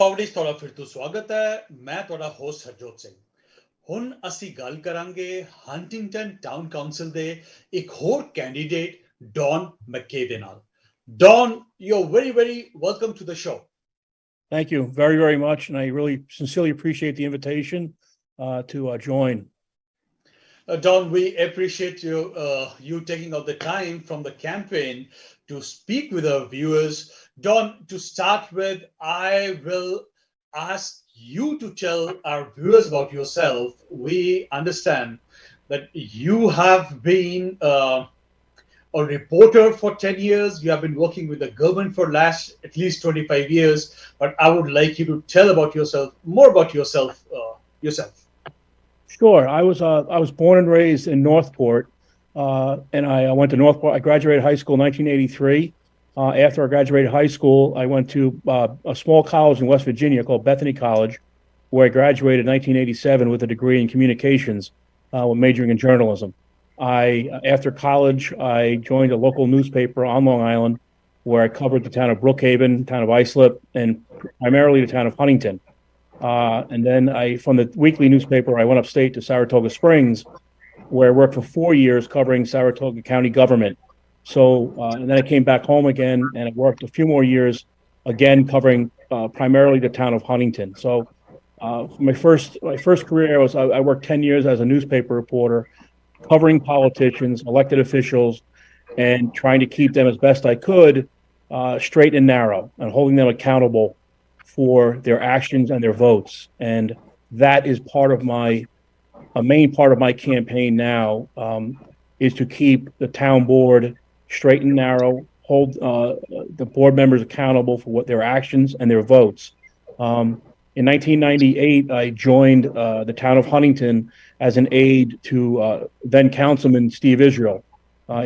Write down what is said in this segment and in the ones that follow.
Publish ਤੁਹਾਡਾ ਫਿਰ ਤੋਂ ਸਵਾਗਤ ਹੈ। ਮੈਂ ਤੁਹਾਡਾ ਹੋਸਟ ਹਰਜੋਤ ਸਿੰਘ। ਹੁਣ ਅਸੀਂ ਗੱਲ ਕਰਾਂਗੇ ਹੰਟਿੰਗਟਨ ਟਾਊਨ ਕਾਉਂਸਲ ਦੇ ਇੱਕ ਹੋਰ ਕੈਂਡੀਡੇਟ ਡੌਨ ਮੈਕੇ ਦੇ ਨਾਲ। Don, you're very, very welcome to the show. Thank you very, very much. And I really sincerely appreciate the invitation to join. Don, we appreciate you taking out the time from the campaign to speak with our viewers. Don, to start with, I will ask you to tell our viewers about yourself. We understand that you have been a reporter for 10 years. You have been working with the government for last at least 25 years. But I would like you to tell about yourself, more about yourself. Sure. I was born and raised in Northport, and I went to Northport. I graduated high school in 1983. After I graduated high school, I went to a small college in West Virginia called Bethany College, where I graduated in 1987 with a degree in communications, with majoring in journalism. After college, I joined a local newspaper on Long Island, where I covered the town of Brookhaven, town of Islip, and primarily the town of Huntington. And then from the weekly newspaper, I went upstate to Saratoga Springs, where I worked for 4 years covering Saratoga County government. So, and then I came back home again, and I worked a few more years, again covering primarily the town of Huntington. So, my first career I worked 10 years as a newspaper reporter, covering politicians, elected officials, and trying to keep them as best I could straight and narrow, and holding them accountable for their actions and their votes. And that is a main part of my campaign now, is to keep the town board straight and narrow, hold the board members accountable for what their actions and their votes. In 1998, I joined the town of Huntington as an aide to then Councilman Steve Israel.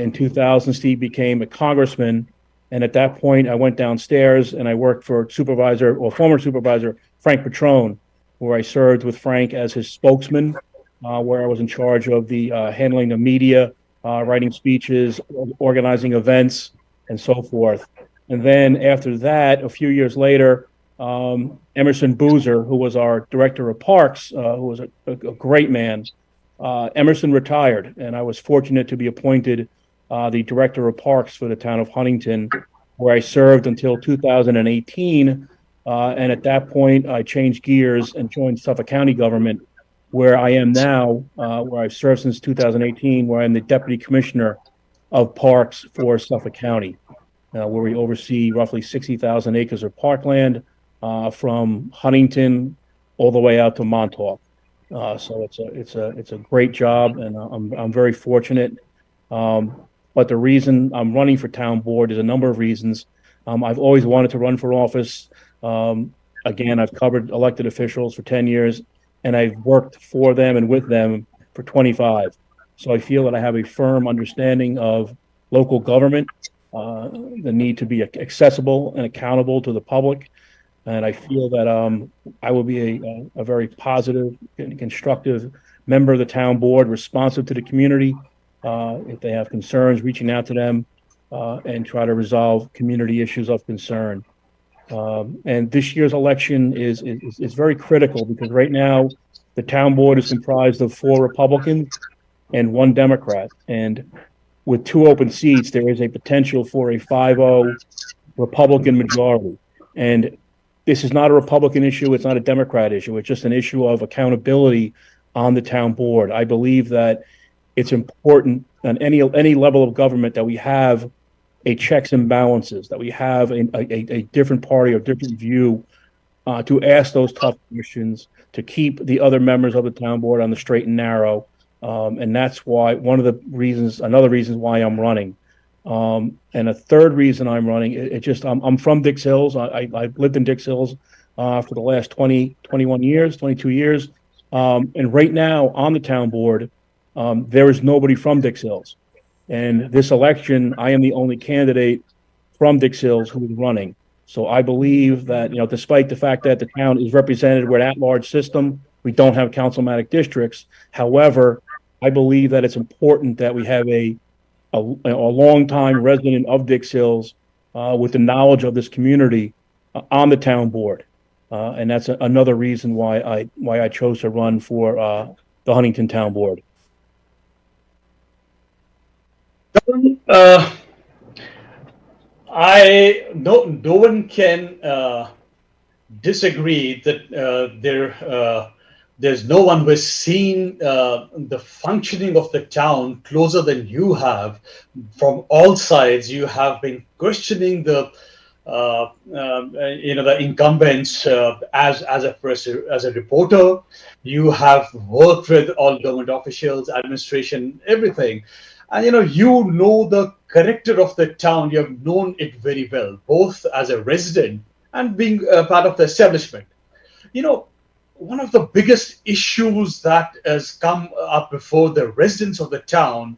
In 2000, Steve became a congressman, and at that point, I went downstairs and I worked for former supervisor Frank Petrone, where I served with Frank as his spokesman, where I was in charge of the handling the media, writing speeches, organizing events, and so forth. And then after that, a few years later, Emerson Boozer, who was our director of parks, who was a great man, Emerson retired, and I was fortunate to be appointed the director of parks for the town of Huntington, where I served until 2018. And at that point, I changed gears and joined Suffolk County government, where I am now, where I've served since 2018, where I'm the deputy commissioner of parks for Suffolk County, where we oversee roughly 60,000 acres of parkland, from Huntington all the way out to Montauk. So it's a great job, and I'm very fortunate. But the reason I'm running for town board is a number of reasons. I've always wanted to run for office. Again, I've covered elected officials for 10 years, and I've worked for them and with them for 25. So I feel that I have a firm understanding of local government, the need to be accessible and accountable to the public. And I feel that I will be a very positive and constructive member of the town board, responsive to the community. If they have concerns, reaching out to them and try to resolve community issues of concern. And this year's election is very critical, because right now the town board is comprised of 4 Republicans and 1 Democrat. And with 2 open seats, there is a potential for a 5-0 Republican majority. And this is not a Republican issue. It's not a Democrat issue. It's just an issue of accountability on the town board. I believe that it's important on any level of government that we have a checks and balances, that we have a different party or different view to ask those tough questions, to keep the other members of the town board on the straight and narrow. And that's why another reason why I'm running. And a third reason I'm running, I'm from Dix Hills. I've lived in Dix Hills for the last 21 years, 22 years. And right now on the town board, there is nobody from Dix Hills. And this election, I am the only candidate from Dix Hills who is running. So I believe that, despite the fact that the town is represented, we're an at-large system, we don't have councilmatic districts. However, I believe that it's important that we have a longtime resident of Dix Hills with the knowledge of this community on the town board. and that's another reason why I chose to run for the Huntington Town Board. Uh, I no one can disagree that there's no one who has seen the functioning of the town closer than you have. From all sides, you have been questioning the incumbents as a reporter. You have worked with all government officials, administration, everything, and you know the character of the town. You have known it very well, both as a resident and being part of the establishment. You know, one of the biggest issues that has come up before the residents of the town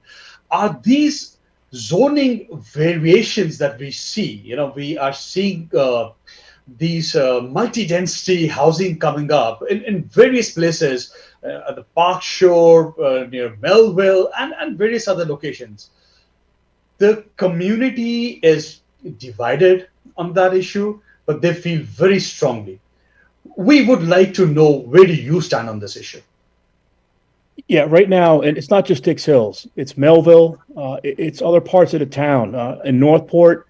are these zoning variations that we see. We are seeing these multi-density housing coming up in various places, at the Park Shore, near Melville, and various other locations. The community is divided on that issue, but they feel very strongly. We would like to know, where do you stand on this issue? Yeah, right now, and it's not just Dix Hills, it's Melville, it's other parts of the town. In Northport,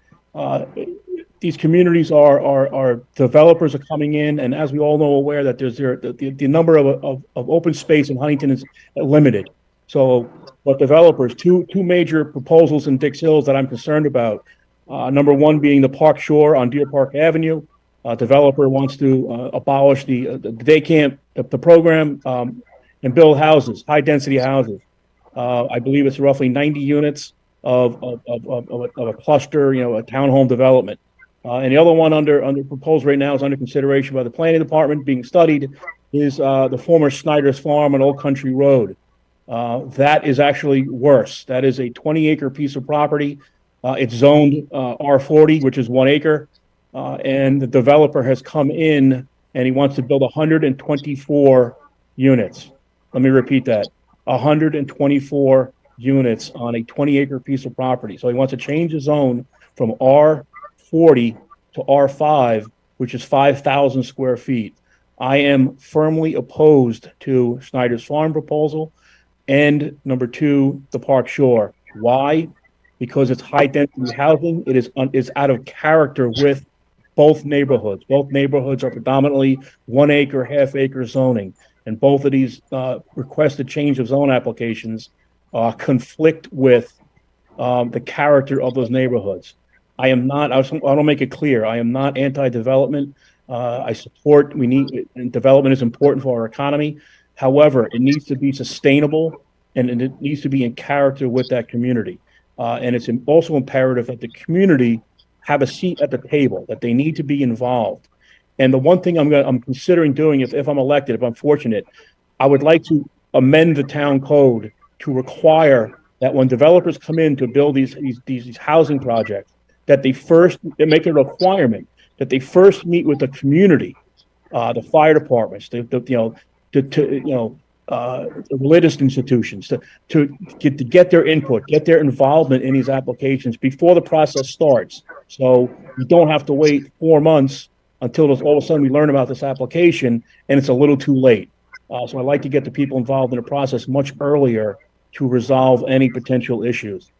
these communities are developers are coming in, and as we all know, aware that the number of open space in Huntington is limited. So, what developers, two major proposals in Dix Hills that I'm concerned about. Number one being the Park Shore on Deer Park Avenue. Developer wants to abolish the day camp, the program, and build houses, high density houses. I believe it's roughly 90 units of a cluster, a townhome development. And the other one under proposed right now is under consideration by the planning department, being studied, is the former Snyder's Farm on Old Country Road. That is actually worse. That is a 20-acre piece of property. It's zoned R40, which is 1 acre. And the developer has come in and he wants to build 124 units. Let me repeat that. 124 units on a 20-acre piece of property. So he wants to change the zone from R40 to R5, which is 5,000 square feet. I am firmly opposed to Snyder's Farm proposal and number two, the Park Shore. Why? Because it's high density housing. It is out of character with both neighborhoods. Both neighborhoods are predominantly 1 acre, half acre zoning. And both of these requested change of zone applications conflict with the character of those neighborhoods. I want to make it clear, I am not anti-development. I support, and development is important for our economy. However, it needs to be sustainable and it needs to be in character with that community. And it's also imperative that the community have a seat at the table, that they need to be involved. And the one thing I'm considering doing, if I'm elected, if I'm fortunate, I would like to amend the town code to require that when developers come in to build these housing projects, that they make a requirement that they first meet with the community, the fire departments, religious institutions, to get their input, get their involvement in these applications before the process starts. So you don't have to wait 4 months until all of a sudden we learn about this application and it's a little too late. So I like to get the people involved in the process much earlier to resolve any potential issues.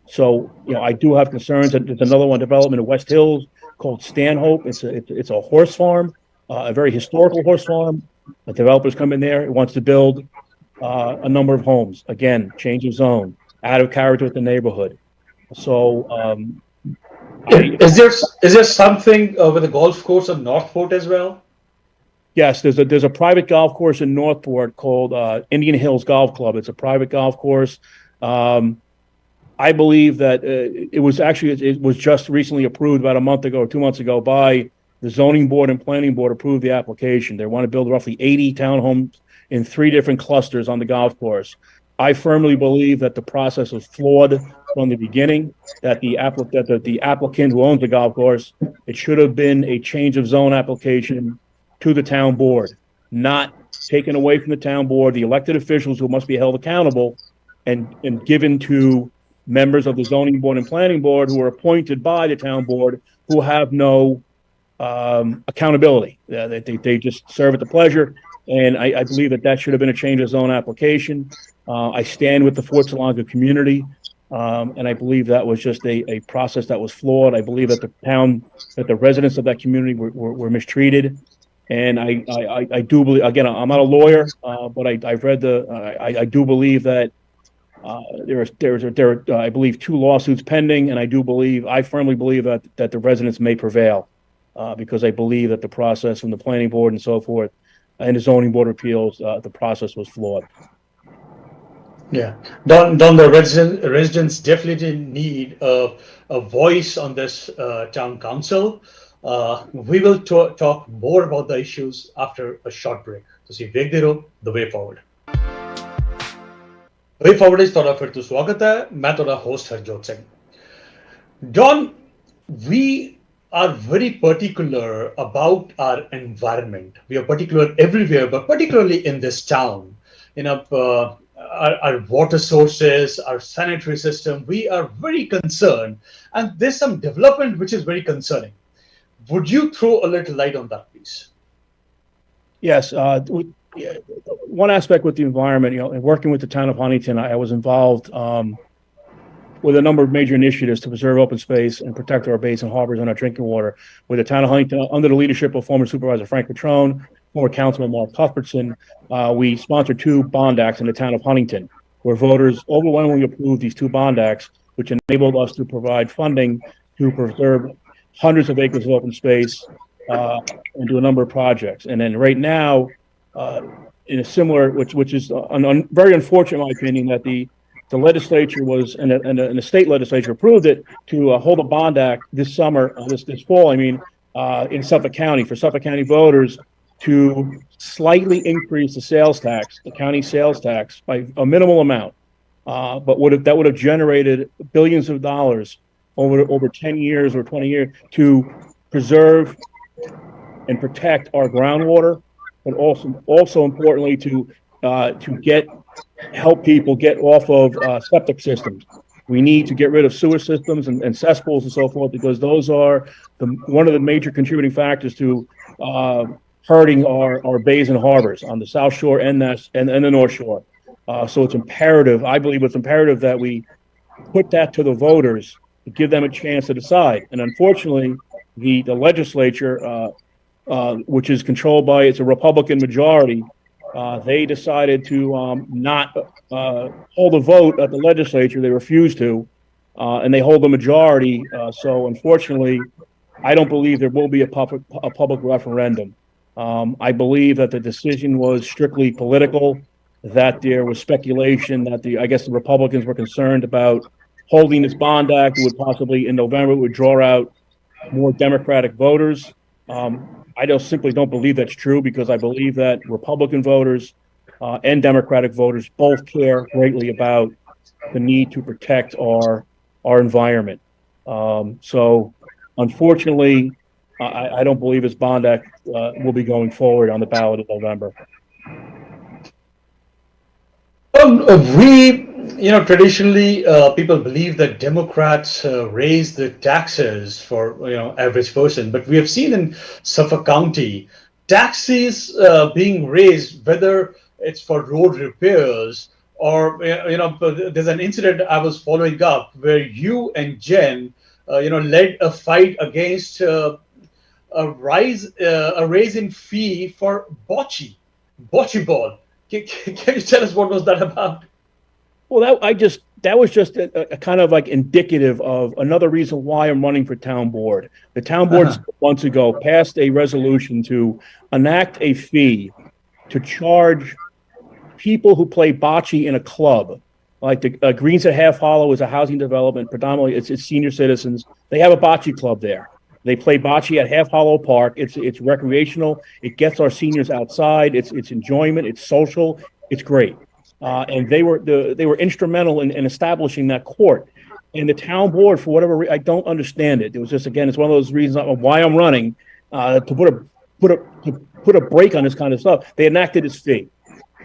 So I do have concerns. There's another one development in West Hills called Stanhope. It's a horse farm, a very historical horse farm. The developers come in there. It wants to build a number of homes. Again, change of zone, out of character with the neighborhood. So is there something with a golf course on Northport as well? yes, there's a private golf course in Northport called Indian Hills Golf Club. It's a private golf course. I believe that it was just recently approved about a month ago or 2 months ago by the zoning board and planning board. Approved the application. They want to build roughly 80 townhomes in 3 different clusters on the golf course. I firmly believe that the process was flawed from the beginning, that the applicant who owns the golf course, it should have been a change of zone application to the town board, not taken away from the town board, the elected officials who must be held accountable, and given to members of the zoning board and planning board who are appointed by the town board who have no accountability. They just serve at the pleasure. And I believe that should have been a change of zone application. I stand with the Fort Salonga community. And I believe that was just a process that was flawed. I believe that the residents of that community were mistreated. And I do believe, again, I'm not a lawyer, but I've read I do believe that there are, I believe, two lawsuits pending, and I firmly believe that the residents may prevail, because I believe that the process from the planning board and so forth, and the zoning board of appeals, the process was flawed. Yeah, Don, the residents definitely need a voice on this town council. We will talk more about the issues after a short break. ਤੁਸੀਂ ਵੇਖਦੇ ਰਹੋ The Way Forward. Way Forward is ਤੁਹਾਡਾ ਫਿਰ ਤੋਂ ਸਵਾਗਤ ਹੈ ਮੈਂ ਤੁਹਾਡਾ host Harjot Singh. Don, we are very particular about our environment. We are particular everywhere, but particularly in this town. Our water sources, our sanitary system, we are very concerned. And there's some development which is very concerning. Would you throw a little light on that, please? Yes. One aspect with the environment, working with the town of Huntington, I was involved with a number of major initiatives to preserve open space and protect our bays and harbors and our drinking water. With the town of Huntington, under the leadership of former Supervisor Frank Petrone, former Councilman Mark Cuthbertson, we sponsored two bond acts in the town of Huntington, where voters overwhelmingly approved these two bond acts, which enabled us to provide funding to preserve hundreds of acres of open space and do a number of projects. And then right now, in a similar, which is very unfortunate, in my opinion, that the legislature was and the state legislature approved it to hold a bond act this summer, this fall. In Suffolk County, for Suffolk County voters to slightly increase the sales tax, the county sales tax, by a minimal amount, but that would have generated billions of dollars over 10 years or 20 years to preserve and protect our groundwater, but also importantly to help people get off of septic systems. We need to get rid of sewer systems and cesspools and so forth, because those are one of the major contributing factors to hurting our bays and harbors on the South Shore and the North Shore. So it's imperative, I believe it's imperative that we put that to the voters to give them a chance to decide. And unfortunately, the legislature, which is controlled by, it's a Republican majority, they decided to not hold a vote at the legislature. They refused to, and they hold the majority. So unfortunately, I don't believe there will be a public referendum. I believe that the decision was strictly political, that there was speculation that I guess the Republicans were concerned about holding this bond act. It would possibly, in November, it would draw out more Democratic voters. I simply don't believe that's true, because I believe that Republican voters and Democratic voters both care greatly about the need to protect our environment. So unfortunately, I don't believe this bond act will be going forward on the ballot in November. Traditionally, people believe that Democrats raise the taxes for average person, but we have seen in Suffolk County taxes being raised, whether it's for road repairs or there's an incident I was following up where you and Jen led a fight against a raise in fee for bocce ball. Can you tell us what was that about? Well, that was just a kind of like indicative of another reason why I'm running for town board. The town board months ago passed a resolution to enact a fee to charge people who play bocce in a club. Like the Greens at Half Hollow is a housing development, predominantly it's senior citizens. They have a bocce club there. They play bocce at Half Hollow Park. It's recreational. It gets our seniors outside. It's enjoyment. It's social. It's great. And they were instrumental in establishing that court. And the town board, for whatever reason, I don't understand it. It was just, again, it's one of those reasons why I'm running to put a break on this kind of stuff. They enacted this fee.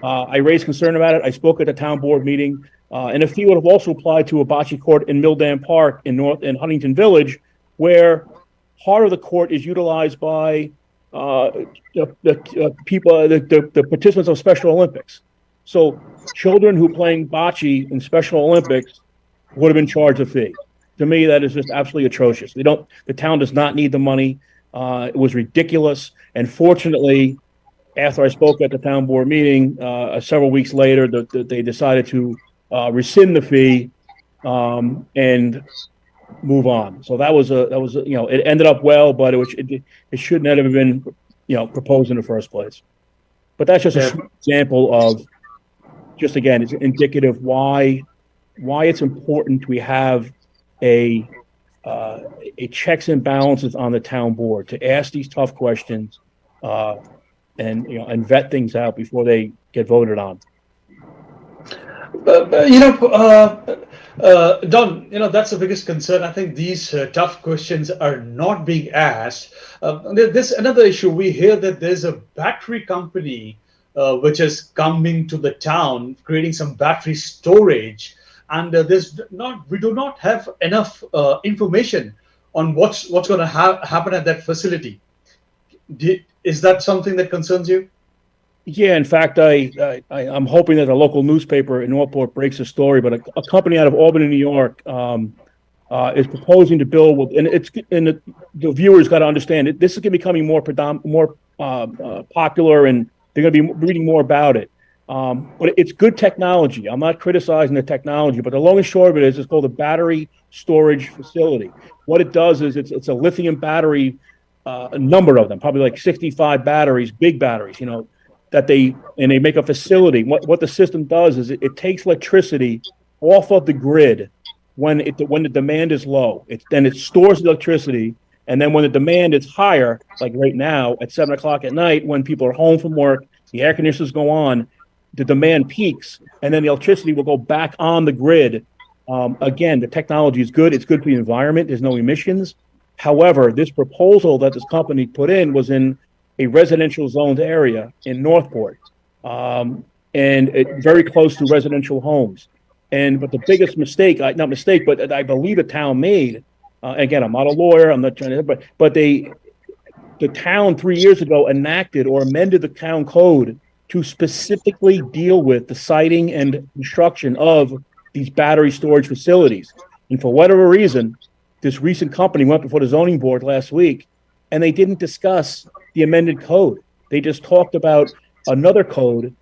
I raised concern about it. I spoke at the town board meeting, and the fee would have also applied to a bocce court in Milldam Park in Huntington Village, where part of the court is utilized by the people, the participants of Special Olympics. So children who playing bocce in Special Olympics would have been charged a fee. To me, that is just absolutely atrocious. They don't. The town does not need the money. It was ridiculous. And fortunately, after I spoke at the town board meeting, several weeks later, they decided to rescind the fee and move on. So it ended up well, but it should not have been proposed in the first place. But that's just a Yeah. small example of just again, it's indicative why it's important we have a a checks and balances on the town board to ask these tough questions uh, and vet things out before they get voted on. Don, that's the biggest concern. I think these tough questions are not being asked. There's another issue. We hear that there's a battery company which is coming to the town, creating some battery storage, and we do not have enough information on what's going to happen at that facility. Is that something that concerns you? Yeah, in fact, I'm hoping that a local newspaper in Northport breaks a story, but a company out of Albany, New York, is proposing to build the viewers got to understand it. This is becoming more popular, and they're going to be reading more about it. But it's good technology. I'm not criticizing the technology, but the long and short of it is it's called a battery storage facility. What it does is it's a lithium battery, a number of them, probably like 65 batteries, big batteries, that they make a facility. What the system does is it takes electricity off of the grid when the demand is low. Then it stores the electricity, and then when the demand is higher, like right now at 7 o'clock at night, when people are home from work, the air conditioners go on, the demand peaks, and then the electricity will go back on the grid. Again, the technology is good. It's good for the environment. There's no emissions. However, this proposal that this company put in was in a residential zoned area in Northport, and very close to residential homes. But the biggest mistake, not mistake, but I believe the town made. Again, I'm not a lawyer. I'm not trying to, but the town 3 years ago enacted or amended the town code to specifically deal with the siting and construction of these battery storage facilities. And for whatever reason, this recent company went before the zoning board last week, and they didn't discuss the amended code. They just talked about another code,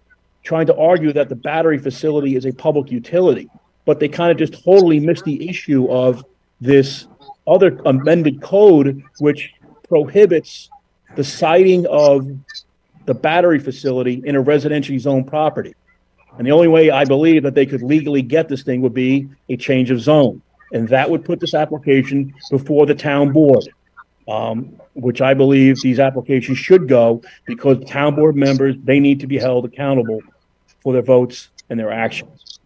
trying to argue that the battery facility is a public utility. But they kind of just totally missed the issue of this other amended code, which prohibits the siting of the battery facility in a residentially zoned property. And the only way I believe that they could legally get this thing would be a change of zone. And that would put this application before the town board, which I believe these applications should go, because town board members, they need to be held accountable for their votes and their actions.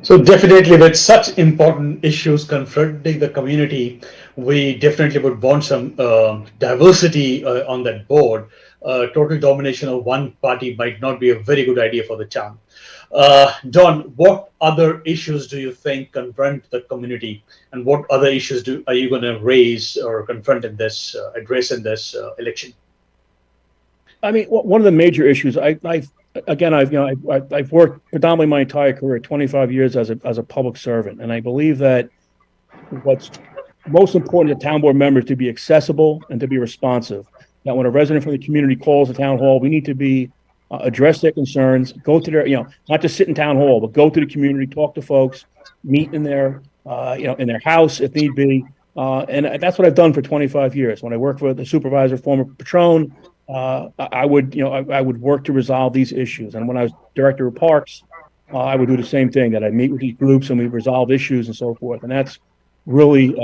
So definitely, with such important issues confronting the community, we definitely would want some diversity on that board. Total domination of one party might not be a very good idea for the town. Don, what other issues do you think confront the community, and what other issues are you going to raise or confront in this address in this election? I mean, one of the major issues I've worked predominantly my entire career, 25 years as a public servant, and I believe that what's most important to town board members to be accessible and to be responsive. That when a resident from the community calls the town hall, we need to be address their concerns, go to their, not just sit in town hall, but go to the community, talk to folks, meet in their, in their house if need be. And that's what I've done for 25 years. When I worked for the supervisor, former Patron, I would work to resolve these issues. And when I was director of parks, I would do the same thing, that I'd meet with these groups and we resolve issues and so forth. And that's really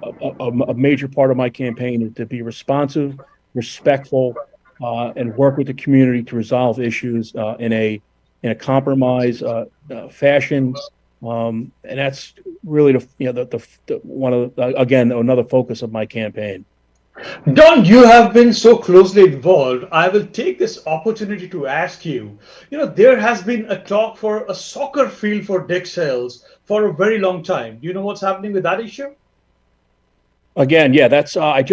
a major part of my campaign, is to be responsive, respectful, and work with the community to resolve issues in a compromise fashion. And that's really the one of again another focus of my campaign. Don, you have been so closely involved. I will take this opportunity to ask you. There has been a talk for a soccer field for Dick Hills for a very long time. Do you know what's happening with that issue? Again, yeah, that's I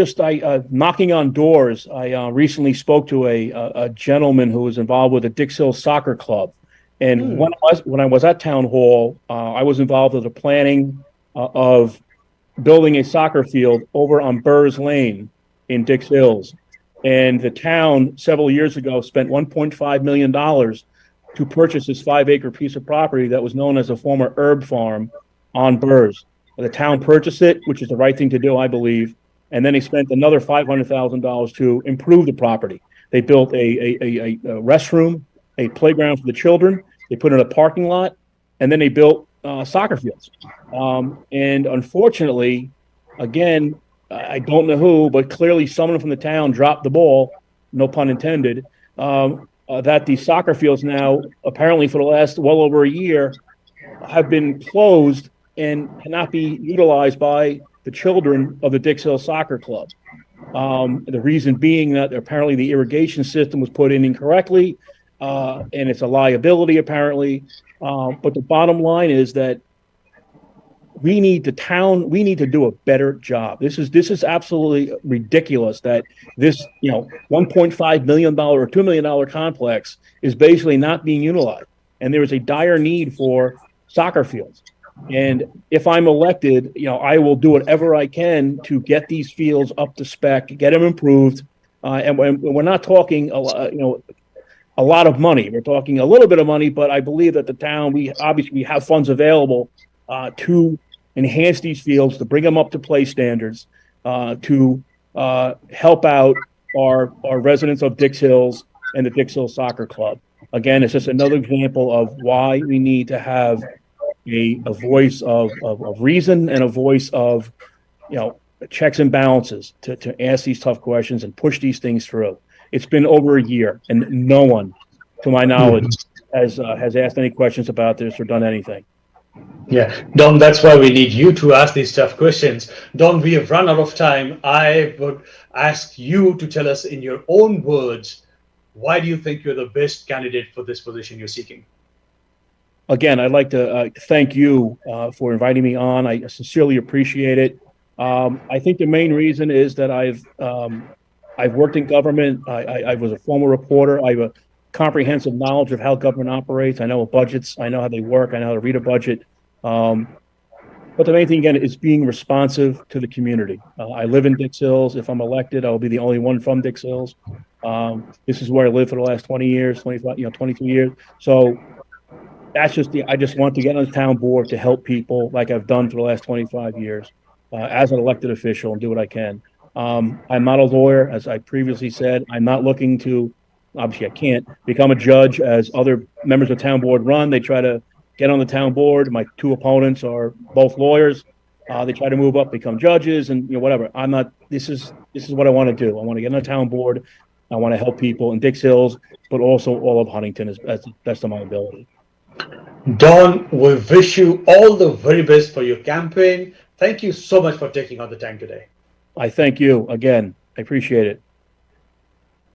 knocking on doors. I recently spoke to a gentleman who was involved with the Dix Hill Soccer Club, and Hmm. when I was at town hall, I was involved with the planning of building a soccer field over on Burrs Lane in Dix Hills, and the town several years ago spent $1.5 million to purchase this 5 acre piece of property that was known as a former herb farm on Burrs. The town purchased it, which is the right thing to do, I believe. And then they spent another $500,000 to improve the property. They built a restroom, a playground for the children. They put in a parking lot, and then they built soccer fields. And unfortunately, again, I don't know who, but clearly someone from the town dropped the ball, no pun intended, that the soccer fields now, apparently for the last well over a year, have been closed and cannot be utilized by the children of the Dix Hill Soccer Club. The reason being that apparently the irrigation system was put in incorrectly, and it's a liability apparently. But the bottom line is that we need to do a better job. This is absolutely ridiculous that this, 1.5 million dollar or $2 million complex is basically not being utilized, and there is a dire need for soccer fields. And if I'm elected, I will do whatever I can to get these fields up to spec, get them improved. And we're not talking a lot of money. We're talking a little bit of money, but I believe that the town, we have funds available to enhance these fields, to bring them up to play standards, to help out our residents of Dix Hills and the Dix Hill Soccer Club. Again, it's just another example of why we need to have a voice of reason and a voice of, checks and balances to ask these tough questions and push these things through. It's been over a year, and no one, to my knowledge, has asked any questions about this or done anything. Yeah, Don, that's why we need you to ask these tough questions. Don, we have run out of time. I would ask you to tell us in your own words, why do you think you're the best candidate for this position you're seeking? Again, I'd like to thank you for inviting me on. I sincerely appreciate it. I think the main reason is that I've worked in government. I was a former reporter. I have a comprehensive knowledge of how government operates. I know budgets. I know how they work. I know how to read a budget. Um, but the main thing, again, is being responsive to the community. I live in Dix Hills. If I'm elected, I'll be the only one from Dix Hills. This is where I lived for the last 20 years, 25, 22 years. So I just want to get on the town board to help people like I've done for the last 25 years as an elected official and do what I can. I'm not a lawyer, as I previously said. I'm not looking to, obviously, I can't become a judge as other members of the town board run. They try to get on the town board. My two opponents are both lawyers. They try to move up, become judges, and whatever. I'm not. This is what I want to do. I want to get on the town board. I want to help people in Dix Hills, but also all of Huntington as the best of my ability. Don, we wish you all the very best for your campaign. Thank you so much for taking on the time today. I thank you again. I appreciate it.